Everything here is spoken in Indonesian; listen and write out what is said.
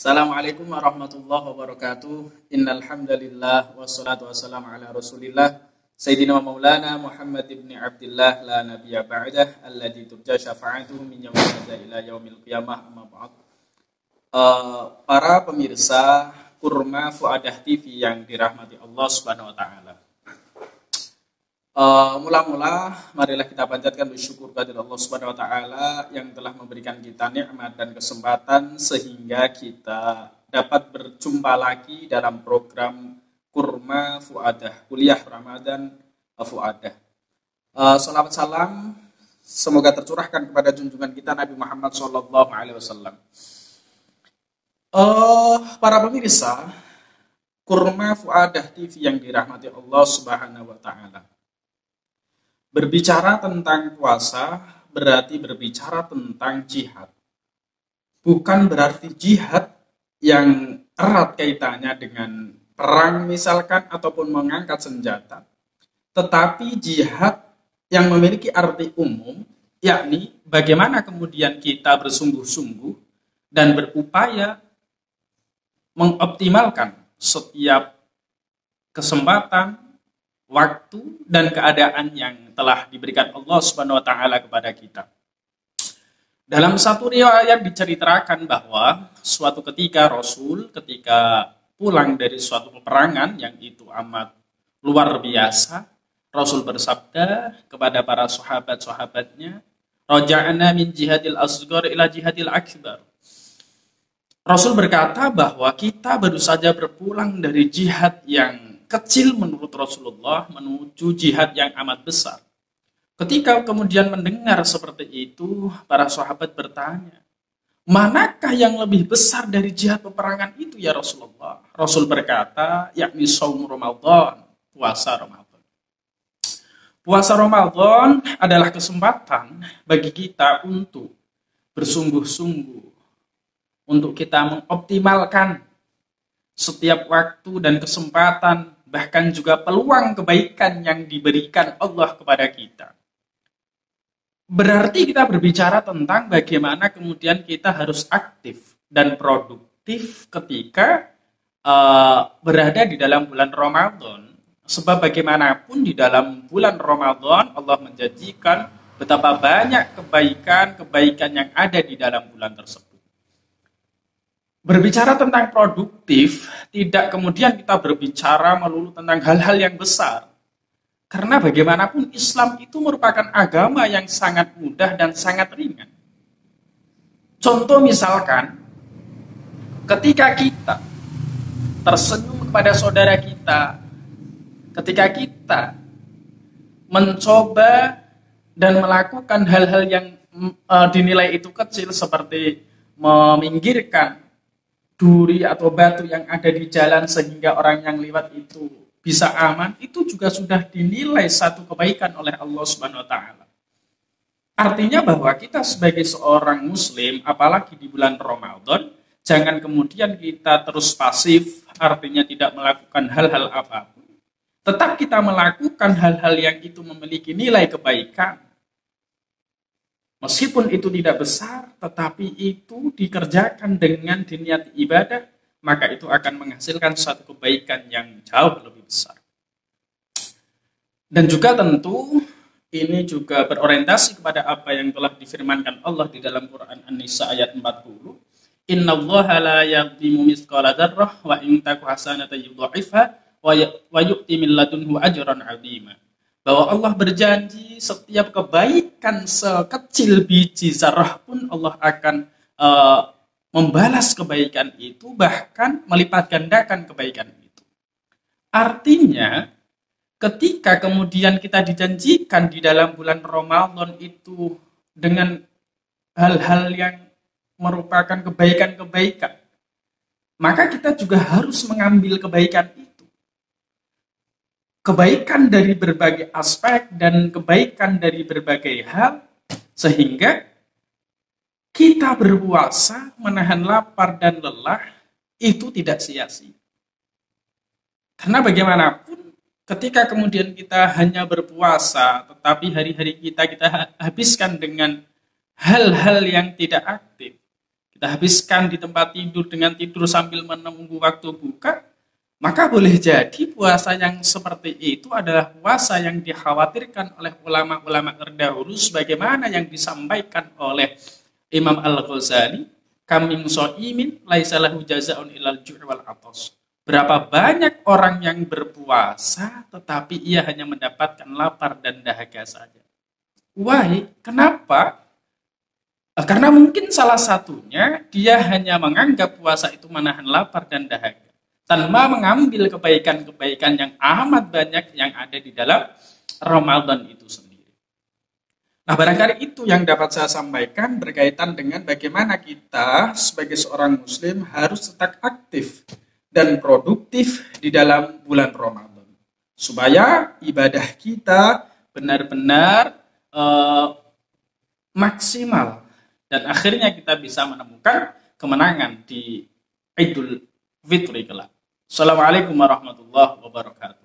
Assalamualaikum warahmatullahi wabarakatuh. Innal hamdalillah wassalatu wassalamu ala Rasulillah Sayyidina wa Maulana Muhammad ibn Abdullah la nabiyya ba'dah alladzi turja syafa'atuhu min yaumil hadza ila yaumil qiyamah amma ba'd. Para pemirsa Kurma Fuadah TV yang dirahmati Allah Subhanahu wa taala. Mula-mula marilah kita panjatkan bersyukur kepada Allah Subhanahu wa taala yang telah memberikan kita nikmat dan kesempatan sehingga kita dapat berjumpa lagi dalam program Kurma Fuadah, kuliah Ramadan Fuadah. Salawat salam semoga tercurahkan kepada junjungan kita Nabi Muhammad SAW. Para pemirsa Kurma Fuadah TV yang dirahmati Allah Subhanahu wa taala. Berbicara tentang puasa berarti berbicara tentang jihad. Bukan berarti jihad yang erat kaitannya dengan perang misalkan ataupun mengangkat senjata. Tetapi jihad yang memiliki arti umum, yakni bagaimana kemudian kita bersungguh-sungguh dan berupaya mengoptimalkan setiap kesempatan, waktu dan keadaan yang telah diberikan Allah Subhanahu wa taala kepada kita. Dalam satu riwayat diceritakan bahwa suatu ketika Rasul ketika pulang dari suatu peperangan yang itu amat luar biasa, Rasul bersabda kepada para sahabat-sahabatnya, "Raja'na min jihadil asghar ila jihadil akbar." Rasul berkata bahwa kita baru saja berpulang dari jihad yang kecil menurut Rasulullah menuju jihad yang amat besar. Ketika kemudian mendengar seperti itu, para sahabat bertanya, manakah yang lebih besar dari jihad peperangan itu ya Rasulullah? Rasul berkata, yakni shaum Ramadan, puasa Ramadan. Puasa Ramadan adalah kesempatan bagi kita untuk bersungguh-sungguh, untuk kita mengoptimalkan setiap waktu dan kesempatan, bahkan juga peluang kebaikan yang diberikan Allah kepada kita. Berarti kita berbicara tentang bagaimana kemudian kita harus aktif dan produktif ketika berada di dalam bulan Ramadan. Sebab bagaimanapun di dalam bulan Ramadan Allah menjanjikan betapa banyak kebaikan-kebaikan yang ada di dalam bulan tersebut. Berbicara tentang produktif, tidak kemudian kita berbicara melulu tentang hal-hal yang besar. Karena bagaimanapun Islam itu merupakan agama yang sangat mudah dan sangat ringan. Contoh misalkan, ketika kita tersenyum kepada saudara kita, ketika kita mencoba dan melakukan hal-hal yang dinilai itu kecil seperti meminggirkan duri atau batu yang ada di jalan sehingga orang yang lewat itu bisa aman, itu juga sudah dinilai satu kebaikan oleh Allah Subhanahu wa taala. Artinya bahwa kita sebagai seorang muslim, apalagi di bulan Ramadan, jangan kemudian kita terus pasif, artinya tidak melakukan hal-hal apapun. Tetap kita melakukan hal-hal yang itu memiliki nilai kebaikan. Meskipun itu tidak besar, tetapi itu dikerjakan dengan diniat ibadah, maka itu akan menghasilkan suatu kebaikan yang jauh lebih besar. Dan juga tentu, ini juga berorientasi kepada apa yang telah difirmankan Allah di dalam Quran An-Nisa ayat 40. Innallaha la yadhlimu mithqala dzarrah wa in taku hasanatan yudha'ifha wa yu'ti min ladunhu ajran 'azima. Bahwa Allah berjanji setiap kebaikan sekecil biji zarah pun Allah akan membalas kebaikan itu, bahkan melipat gandakan kebaikan itu. Artinya, ketika kemudian kita dijanjikan di dalam bulan Ramadan itu dengan hal-hal yang merupakan kebaikan-kebaikan, maka kita juga harus mengambil kebaikan itu. Kebaikan dari berbagai aspek dan kebaikan dari berbagai hal, sehingga kita berpuasa, menahan lapar dan lelah, itu tidak sia-sia. Karena bagaimanapun, ketika kemudian kita hanya berpuasa, tetapi hari-hari kita habiskan dengan hal-hal yang tidak aktif, kita habiskan di tempat tidur dengan tidur sambil menunggu waktu buka, maka boleh jadi puasa yang seperti itu adalah puasa yang dikhawatirkan oleh ulama-ulama terdahulu sebagaimana yang disampaikan oleh Imam Al-Ghazali, kam min shaimin laisa lahu jazaa'un illal ju' wal 'athas. Berapa banyak orang yang berpuasa tetapi ia hanya mendapatkan lapar dan dahaga saja. Why? Kenapa? Karena mungkin salah satunya dia hanya menganggap puasa itu menahan lapar dan dahaga tanpa mengambil kebaikan-kebaikan yang amat banyak yang ada di dalam Ramadan itu sendiri. Nah, barangkali itu yang dapat saya sampaikan berkaitan dengan bagaimana kita sebagai seorang muslim harus tetap aktif dan produktif di dalam bulan Ramadan. Supaya ibadah kita benar-benar maksimal dan akhirnya kita bisa menemukan kemenangan di Idul Fitri kelak. Assalamualaikum warahmatullahi wabarakatuh.